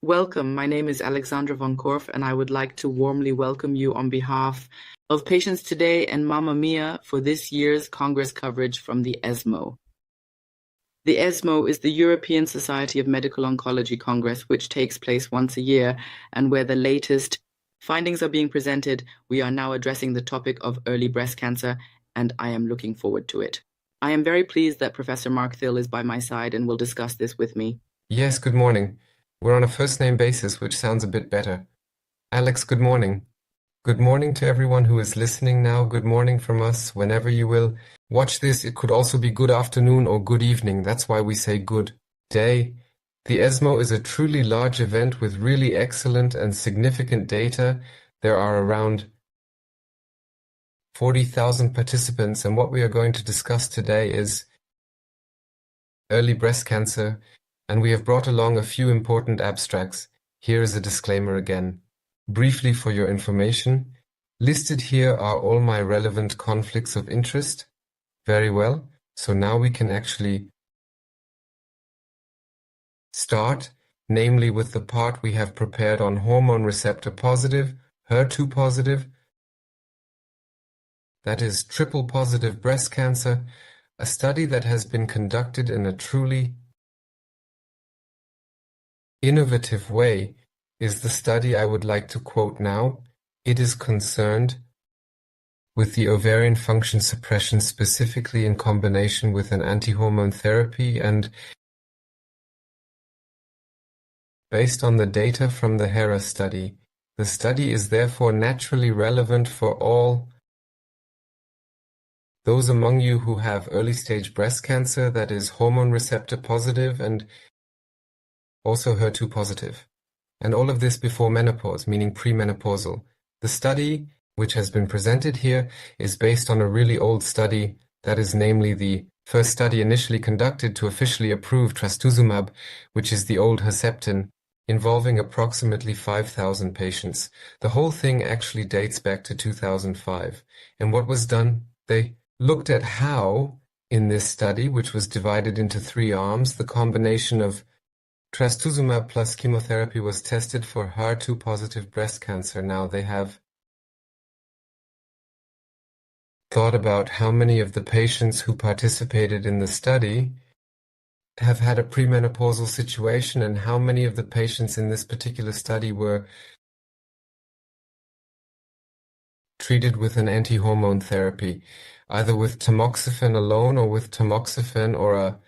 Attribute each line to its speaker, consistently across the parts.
Speaker 1: Welcome. My name is Alexandra von Korff, and I would like to warmly welcome you on behalf of Patients Today and Mamma Mia for this year's Congress coverage from the ESMO. The ESMO is the European Society of Medical Oncology Congress, which takes place once a year, and where the latest findings are being presented. We are now addressing the topic of early breast cancer, and I am looking forward to it. I am very pleased that Professor Marc Thill is by my side and will discuss this with me.
Speaker 2: Yes, good morning. We're on a first-name basis, which sounds a bit better. Alex, good morning. Good morning to everyone who is listening now. Good morning from us, whenever you will watch this. It could also be good afternoon or good evening. That's why we say good day. The ESMO is a truly large event with really excellent and significant data. There are around 40,000 participants, and what we are going to discuss today is early breast cancer, and we have brought along a few important abstracts. Here is a disclaimer again. Briefly for your information, listed here are all my relevant conflicts of interest. Very well, so now we can actually start, namely with the part we have prepared on hormone receptor positive, HER2 positive, that is triple positive breast cancer, a study that has been conducted in a truly innovative way is the study I would like to quote now. It is concerned with the ovarian function suppression, specifically in combination with an anti-hormone therapy, and based on the data from the HERA study. The study is therefore naturally relevant for all those among you who have early-stage breast cancer that is hormone receptor positive and also HER2 positive. And all of this before menopause, meaning premenopausal. The study, which has been presented here, is based on a really old study, that is namely the first study initially conducted to officially approve trastuzumab, which is the old Herceptin, involving approximately 5,000 patients. The whole thing actually dates back to 2005. And what was done? They looked at how, in this study, which was divided into 3 arms, the combination of trastuzumab plus chemotherapy was tested for HER2 positive breast cancer. Now they have thought about how many of the patients who participated in the study have had a premenopausal situation and how many of the patients in this particular study were treated with an anti-hormone therapy, either with tamoxifen alone or with tamoxifen or a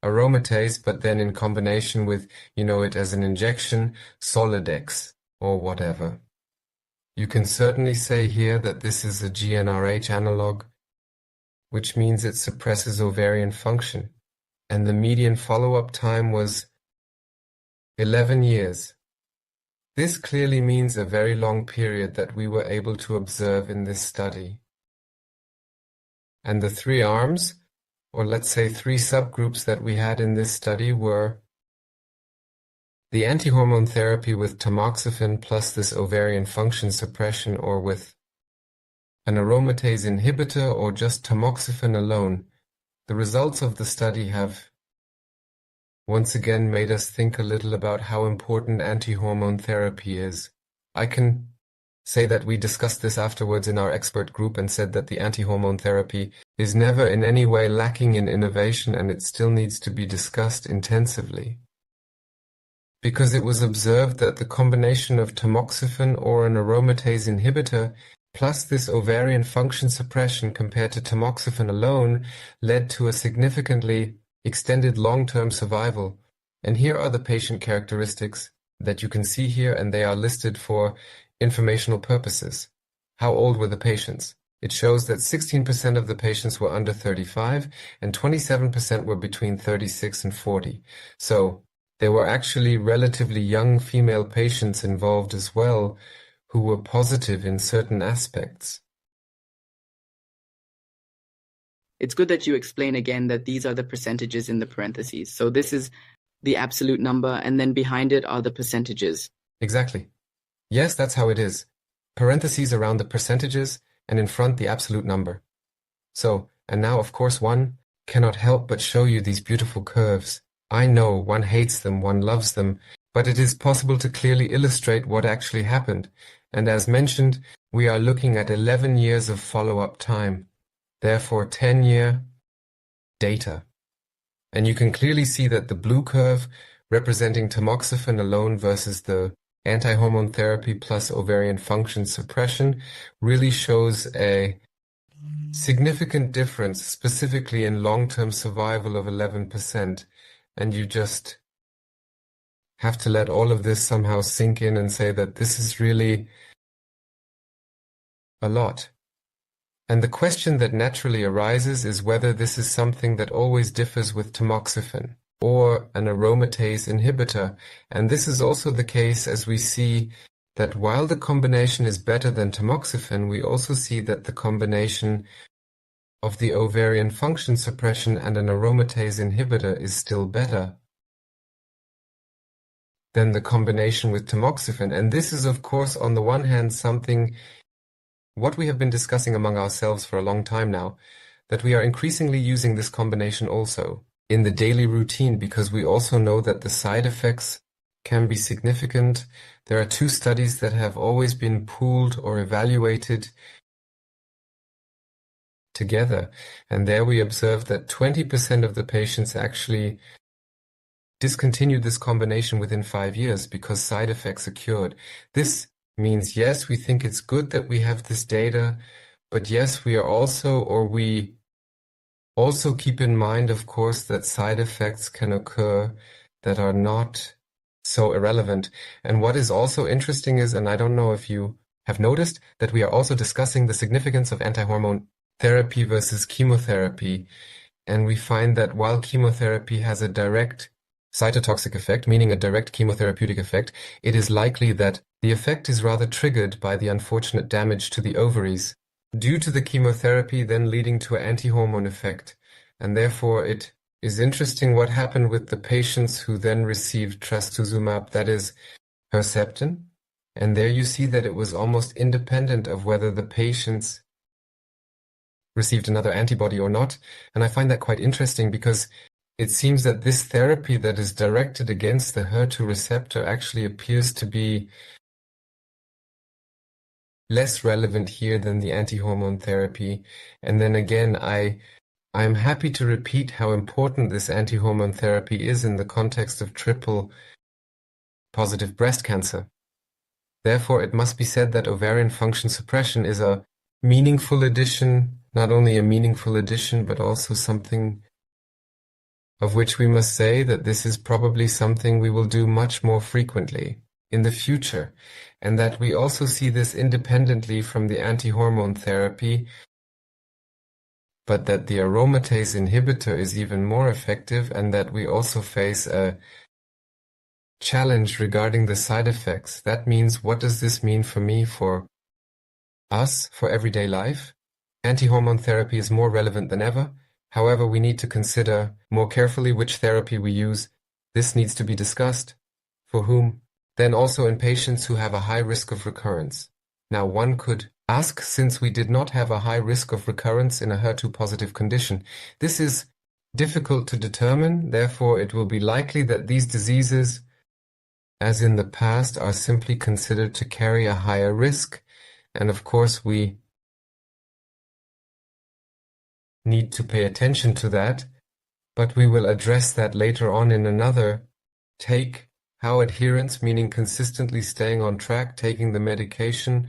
Speaker 2: aromatase, but then in combination with, it as an injection, Solidex, or whatever. You can certainly say here that this is a GnRH analog, which means it suppresses ovarian function, and the median follow-up time was 11 years. This clearly means a very long period that we were able to observe in this study. And the 3 arms, or let's say 3 subgroups that we had in this study were the anti-hormone therapy with tamoxifen plus this ovarian function suppression, or with an aromatase inhibitor, or just tamoxifen alone. The results of the study have once again made us think a little about how important anti-hormone therapy is. I can say that we discussed this afterwards in our expert group and said that the anti-hormone therapy is never in any way lacking in innovation, and it still needs to be discussed intensively. Because it was observed that the combination of tamoxifen or an aromatase inhibitor plus this ovarian function suppression compared to tamoxifen alone led to a significantly extended long-term survival. And here are the patient characteristics that you can see here, and they are listed for informational purposes. How old were the patients? It shows that 16% of the patients were under 35 and 27% were between 36 and 40. So there were actually relatively young female patients involved as well who were positive in certain aspects.
Speaker 1: It's good that you explain again that these are the percentages in the parentheses. So this is the absolute number, and then behind it are the percentages.
Speaker 2: Exactly. Yes, that's how it is. Parentheses around the percentages, and in front the absolute number. So, and now of course one cannot help but show you these beautiful curves. I know one hates them, one loves them, but it is possible to clearly illustrate what actually happened. And as mentioned, we are looking at 11 years of follow-up time, therefore 10-year data. And you can clearly see that the blue curve representing tamoxifen alone versus the anti-hormone therapy plus ovarian function suppression really shows a significant difference, specifically in long-term survival of 11%. And you just have to let all of this somehow sink in and say that this is really a lot. And the question that naturally arises is whether this is something that always differs with tamoxifen or an aromatase inhibitor. And this is also the case as we see that while the combination is better than tamoxifen, we also see that the combination of the ovarian function suppression and an aromatase inhibitor is still better than the combination with tamoxifen. And this is, of course, on the one hand, something what we have been discussing among ourselves for a long time now, that we are increasingly using this combination also in the daily routine because we also know that the side effects can be significant. There are 2 studies that have always been pooled or evaluated together, and there we observed that 20% of the patients actually discontinued this combination within 5 years because side effects occurred. This means, yes, we think it's good that we have this data, but yes, we also keep in mind, of course, that side effects can occur that are not so irrelevant. And what is also interesting is, and I don't know if you have noticed, that we are also discussing the significance of anti-hormone therapy versus chemotherapy. And we find that while chemotherapy has a direct cytotoxic effect, meaning a direct chemotherapeutic effect, it is likely that the effect is rather triggered by the unfortunate damage to the ovaries due to the chemotherapy then leading to an anti-hormone effect. And therefore it is interesting what happened with the patients who then received trastuzumab, that is Herceptin. And there you see that it was almost independent of whether the patients received another antibody or not. And I find that quite interesting because it seems that this therapy that is directed against the HER2 receptor actually appears to be less relevant here than the anti-hormone therapy. And then again, I'm happy to repeat how important this anti-hormone therapy is in the context of triple positive breast cancer. Therefore, it must be said that ovarian function suppression is a meaningful addition, not only a meaningful addition, but also something of which we must say that this is probably something we will do much more frequently in the future, and that we also see this independently from the anti-hormone therapy, but that the aromatase inhibitor is even more effective, and that we also face a challenge regarding the side effects. That means, what does this mean for me, for us, for everyday life? Anti-hormone therapy is more relevant than ever. However, we need to consider more carefully which therapy we use. This needs to be discussed. For whom? Then also in patients who have a high risk of recurrence. Now one could ask, since we did not have a high risk of recurrence in a HER2 positive condition, this is difficult to determine, therefore it will be likely that these diseases, as in the past, are simply considered to carry a higher risk, and of course we need to pay attention to that, but we will address that later on in another take, how adherence, meaning consistently staying on track, taking the medication,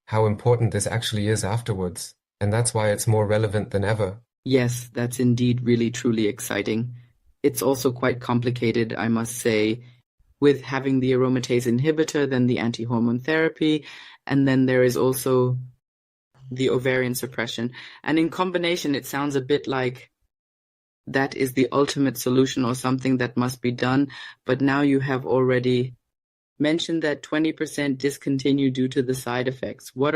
Speaker 2: how important this actually is afterwards, and that's why it's more relevant than ever.
Speaker 1: Yes, that's indeed really truly exciting. It's also quite complicated, I must say, with having the aromatase inhibitor, then the anti-hormone therapy, and then there is also the ovarian suppression. And in combination, it sounds a bit like that is the ultimate solution or something that must be done. But now you have already mentioned that 20% discontinue due to the side effects. What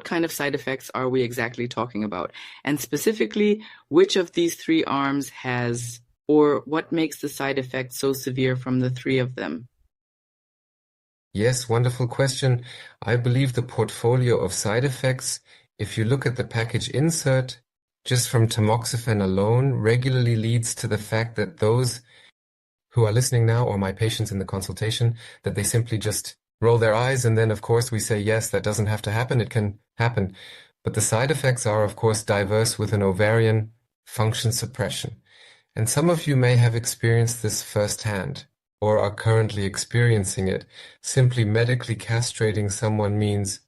Speaker 1: kind of side effects are we exactly talking about? And specifically, which of these 3 arms has, or what makes the side effects so severe from the 3 of them?
Speaker 2: Yes, wonderful question. I believe the portfolio of side effects, if you look at the package insert, just from tamoxifen alone regularly leads to the fact that those who are listening now, or my patients in the consultation, that they simply just roll their eyes, and then of course we say, yes, that doesn't have to happen, it can happen. But the side effects are of course diverse with an ovarian function suppression. And some of you may have experienced this firsthand, or are currently experiencing it. Simply medically castrating someone means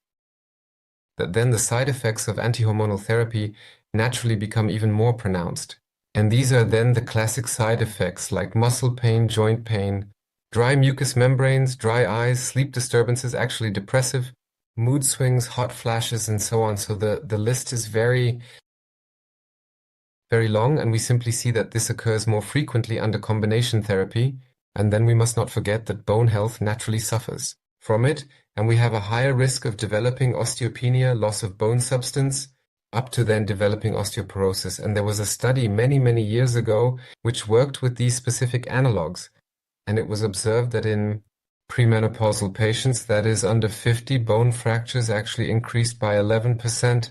Speaker 2: that then the side effects of anti-hormonal therapy naturally become even more pronounced. And these are then the classic side effects like muscle pain, joint pain, dry mucous membranes, dry eyes, sleep disturbances, actually depressive, mood swings, hot flashes, and so on. So the list is very, very long, and we simply see that this occurs more frequently under combination therapy. And then we must not forget that bone health naturally suffers from it, and we have a higher risk of developing osteopenia, loss of bone substance, up to then developing osteoporosis. And there was a study many, many years ago which worked with these specific analogs. And it was observed that in premenopausal patients, that is under 50, bone fractures actually increased by 11%.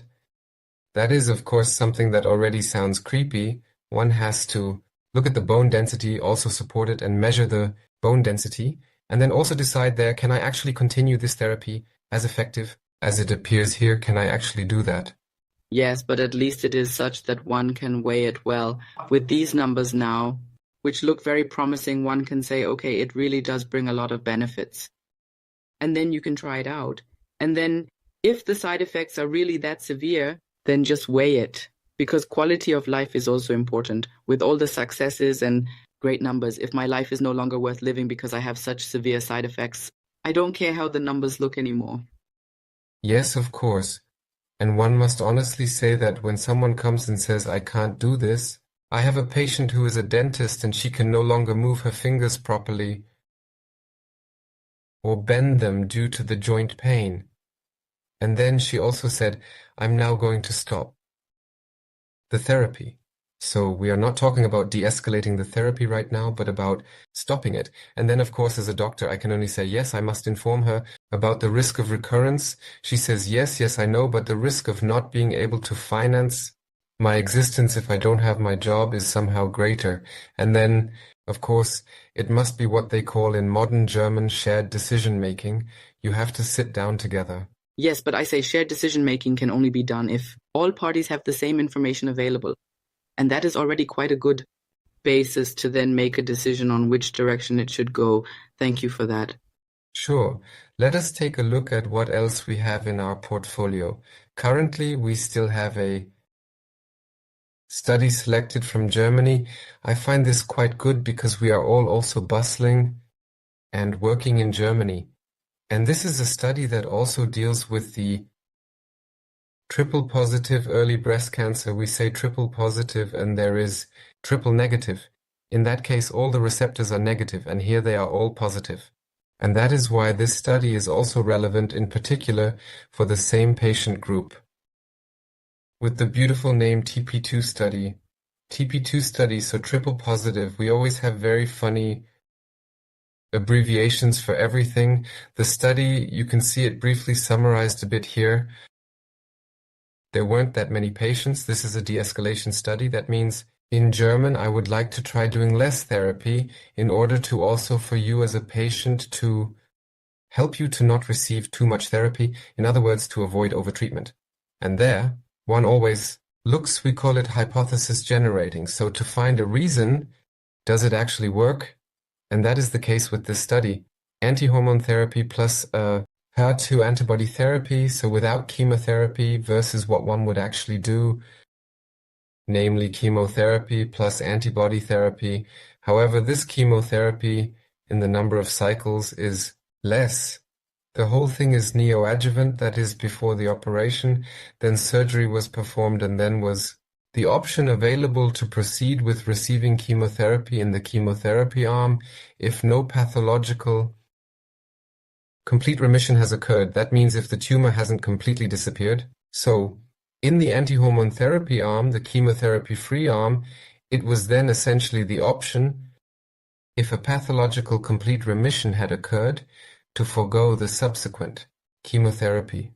Speaker 2: That is, of course, something that already sounds creepy. One has to look at the bone density, also support it, and measure the bone density, and then also decide there, can I actually continue this therapy as effective as it appears here? Can I actually do that?
Speaker 1: Yes, but at least it is such that one can weigh it well. With these numbers now, which look very promising, one can say, okay, it really does bring a lot of benefits. And then you can try it out. And then if the side effects are really that severe, then just weigh it. Because quality of life is also important. With all the successes and great numbers, if my life is no longer worth living because I have such severe side effects, I don't care how the numbers look anymore.
Speaker 2: Yes, of course. And one must honestly say that when someone comes and says, I can't do this, I have a patient who is a dentist and she can no longer move her fingers properly or bend them due to the joint pain. And then she also said, I'm now going to stop the therapy. So we are not talking about de-escalating the therapy right now, but about stopping it. And then, of course, as a doctor, I can only say, yes, I must inform her about the risk of recurrence. She says, yes, I know, but the risk of not being able to finance my existence if I don't have my job is somehow greater. And then, of course, it must be what they call in modern German shared decision-making. You have to sit down together.
Speaker 1: Yes, but I say shared decision-making can only be done if all parties have the same information available. And that is already quite a good basis to then make a decision on which direction it should go. Thank you for that.
Speaker 2: Sure. Let us take a look at what else we have in our portfolio. Currently, we still have a study selected from Germany. I find this quite good because we are all also bustling and working in Germany. And this is a study that also deals with the triple positive early breast cancer. We say triple positive and there is triple negative. In that case, all the receptors are negative, and here they are all positive. And that is why this study is also relevant in particular for the same patient group. With the beautiful name TP-II study. TP-II study, so triple positive. We always have very funny abbreviations for everything. The study, you can see it briefly summarized a bit here. There weren't that many patients. This is a de-escalation study. That means in German, I would like to try doing less therapy in order to also for you as a patient to help you to not receive too much therapy. In other words, to avoid overtreatment. And there, one always looks, we call it hypothesis generating. So to find a reason, does it actually work? And that is the case with this study. Anti-hormone therapy plus HER2 antibody therapy, so without chemotherapy versus what one would actually do, namely chemotherapy plus antibody therapy. However, this chemotherapy in the number of cycles is less. The whole thing is neoadjuvant, that is before the operation, then surgery was performed, and then was the option available to proceed with receiving chemotherapy in the chemotherapy arm if no pathological complete remission has occurred. That means if the tumor hasn't completely disappeared. So in the anti-hormone therapy arm, the chemotherapy-free arm, it was then essentially the option, if a pathological complete remission had occurred, to forego the subsequent chemotherapy.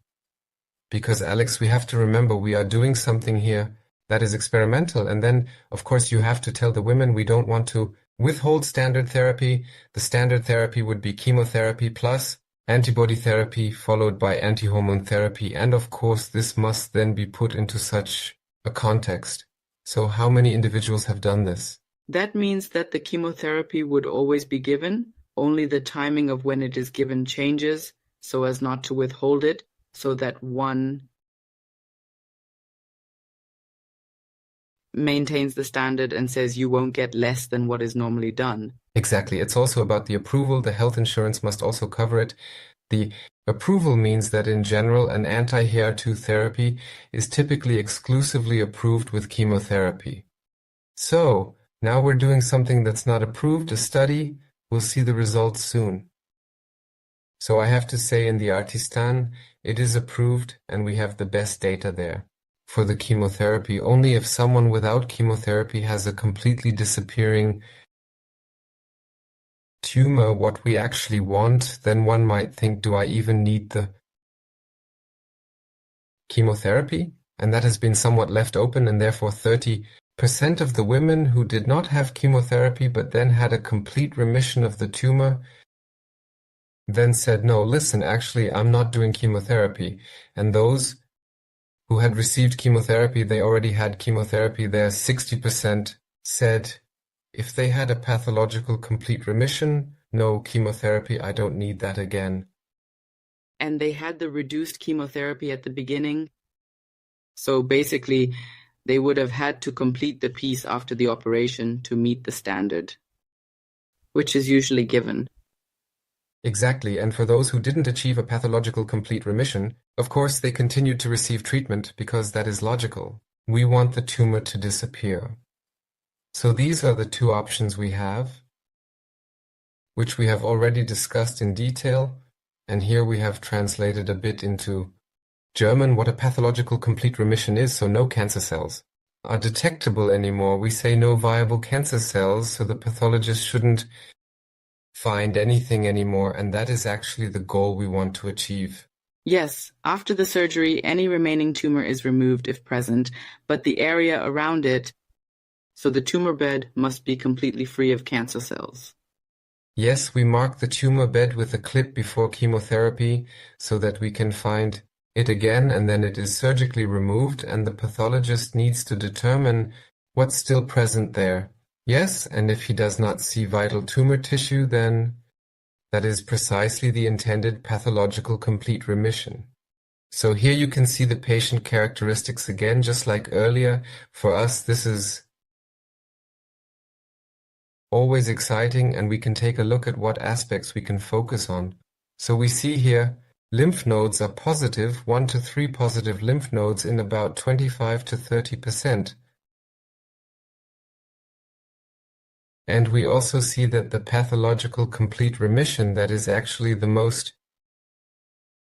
Speaker 2: Because, Alex, we have to remember we are doing something here That is experimental. And then, of course, you have to tell the women we don't want to withhold standard therapy. The standard therapy would be chemotherapy plus antibody therapy followed by anti-hormone therapy. And of course, this must then be put into such a context. So how many individuals have done this?
Speaker 1: That means that the chemotherapy would always be given, only the timing of when it is given changes so as not to withhold it, so that one maintains the standard and says you won't get less than what is normally done.
Speaker 2: Exactly. It's also about the approval. The health insurance must also cover it. The approval means that in general, an anti-HER2 therapy is typically exclusively approved with chemotherapy. So, now we're doing something that's not approved, a study. We'll see the results soon. So I have to say in the Artistan, it is approved and we have the best data there. For the chemotherapy, only if someone without chemotherapy has a completely disappearing tumor, what we actually want, then one might think, do I even need the chemotherapy? And that has been somewhat left open, and therefore 30% of the women who did not have chemotherapy but then had a complete remission of the tumor then said, no, listen, actually, I'm not doing chemotherapy. And those who had received chemotherapy, they already had chemotherapy there, 60% said, if they had a pathological complete remission, no chemotherapy, I don't need that again.
Speaker 1: And they had the reduced chemotherapy at the beginning. So basically, they would have had to complete the piece after the operation to meet the standard, which is usually given.
Speaker 2: Exactly, and for those who didn't achieve a pathological complete remission, of course they continued to receive treatment because that is logical. We want the tumor to disappear. So these are the two options we have, which we have already discussed in detail, and here we have translated a bit into German what a pathological complete remission is, so no cancer cells are detectable anymore. We say no viable cancer cells, so the pathologist shouldn't find anything anymore, and that is actually the goal we want to achieve.
Speaker 1: Yes, after the surgery, any remaining tumor is removed if present, but the area around it, so the tumor bed, must be completely free of cancer cells.
Speaker 2: Yes, we mark the tumor bed with a clip before chemotherapy so that we can find it again, and then it is surgically removed, and the pathologist needs to determine what's still present there. Yes, and if he does not see vital tumor tissue, then that is precisely the intended pathological complete remission. So here you can see the patient characteristics again, just like earlier. For us, this is always exciting, and we can take a look at what aspects we can focus on. So we see here lymph nodes are positive, 1 to 3 positive lymph nodes in about 25 to 30%. And we also see that the pathological complete remission, that is actually the most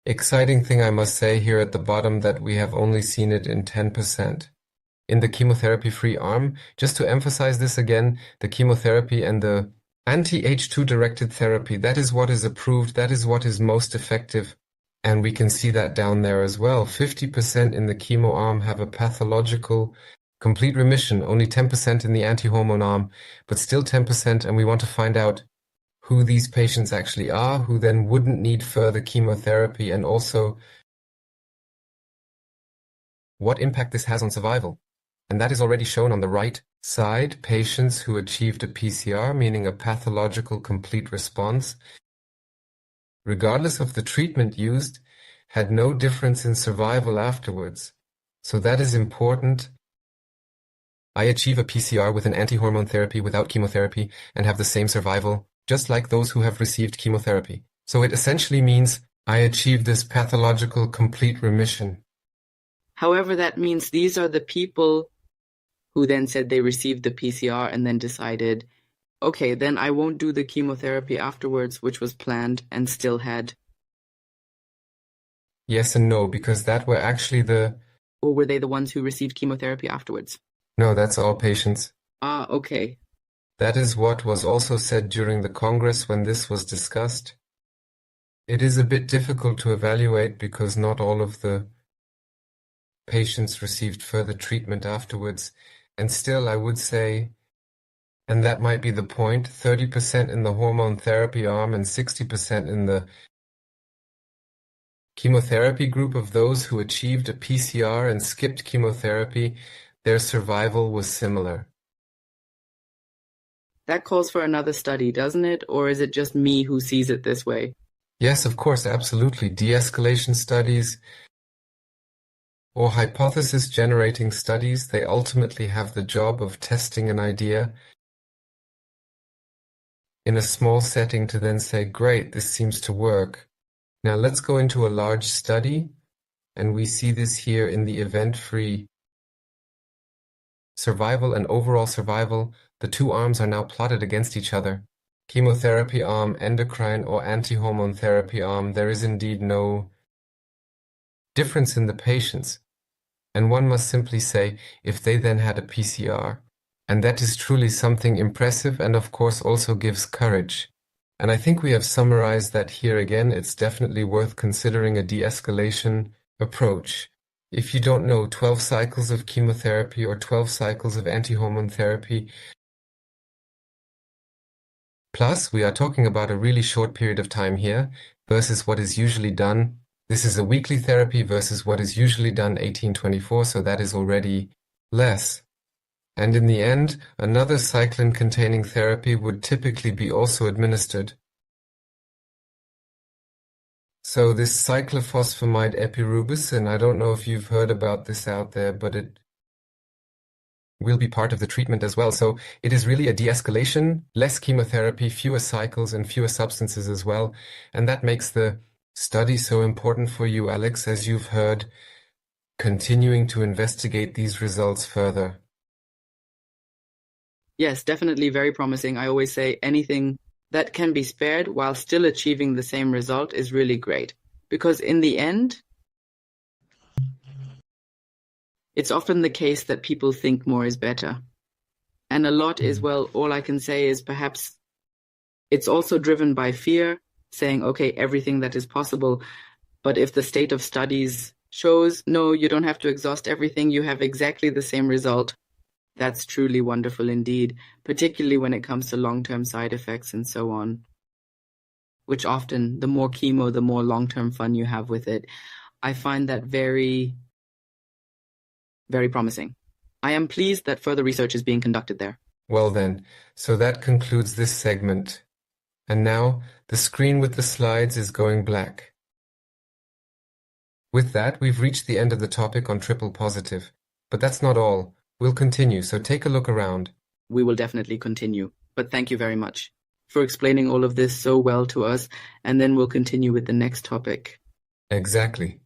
Speaker 2: exciting thing I must say here at the bottom, that we have only seen it in 10%. In the chemotherapy-free arm, just to emphasize this again, the chemotherapy and the anti-H2 directed therapy, that is what is approved, that is what is most effective. And we can see that down there as well. 50% in the chemo arm have a pathological complete remission, only 10% in the anti-hormone arm, but still 10%, and we want to find out who these patients actually are, who then wouldn't need further chemotherapy, and also what impact this has on survival. And that is already shown on the right side, patients who achieved a PCR, meaning a pathological complete response, regardless of the treatment used, had no difference in survival afterwards. So that is important. I achieve a PCR with an anti-hormone therapy without chemotherapy and have the same survival, just like those who have received chemotherapy. So it essentially means I achieve this pathological complete remission.
Speaker 1: However, that means these are the people who then said they received the PCR and then decided, okay, then I won't do the chemotherapy afterwards, which was planned, and still had.
Speaker 2: Yes and no, because that were actually
Speaker 1: Or were they the ones who received chemotherapy afterwards?
Speaker 2: No, that's all patients.
Speaker 1: Ah, okay.
Speaker 2: That is what was also said during the Congress when this was discussed. It is a bit difficult to evaluate because not all of the patients received further treatment afterwards. And still, I would say, and that might be the point, 30% in the hormone therapy arm and 60% in the chemotherapy group of those who achieved a PCR and skipped chemotherapy, their survival was similar.
Speaker 1: That calls for another study, doesn't it? Or is it just me who sees it this way?
Speaker 2: Yes, of course, absolutely. De-escalation studies or hypothesis-generating studies, they ultimately have the job of testing an idea in a small setting to then say, great, this seems to work. Now let's go into a large study, and we see this here in the event-free survival and overall survival. The two arms are now plotted against each other. Chemotherapy arm, endocrine or anti-hormone therapy arm, there is indeed no difference in the patients. And one must simply say, if they then had a PCR, and that is truly something impressive and of course also gives courage. And I think we have summarized that here again. It's definitely worth considering a de-escalation approach. If you don't know, 12 cycles of chemotherapy or 12 cycles of anti-hormone therapy, plus we are talking about a really short period of time here versus what is usually done. This is a weekly therapy versus what is usually done 18-24, so that is already less. And in the end, another cyclin-containing therapy would typically be also administered. So this cyclophosphamide epirubicin, I don't know if you've heard about this out there, but it will be part of the treatment as well. So it is really a de-escalation, less chemotherapy, fewer cycles, and fewer substances as well. And that makes the study so important for you, Alex, as you've heard, continuing to investigate these results further.
Speaker 1: Yes, definitely very promising. I always say anything that can be spared while still achieving the same result is really great. Because in the end, it's often the case that people think more is better. And a lot is, well, all I can say is perhaps it's also driven by fear, saying, okay, everything that is possible. But if the state of studies shows, no, you don't have to exhaust everything, you have exactly the same result. That's truly wonderful indeed, particularly when it comes to long-term side effects and so on, which often, the more chemo, the more long-term fun you have with it. I find that very, very promising. I am pleased that further research is being conducted there.
Speaker 2: Well then, so that concludes this segment. And now, the screen with the slides is going black. With that, we've reached the end of the topic on triple positive. But that's not all. We'll continue, so take a look around.
Speaker 1: We will definitely continue, but thank you very much for explaining all of this so well to us, and then we'll continue with the next topic.
Speaker 2: Exactly.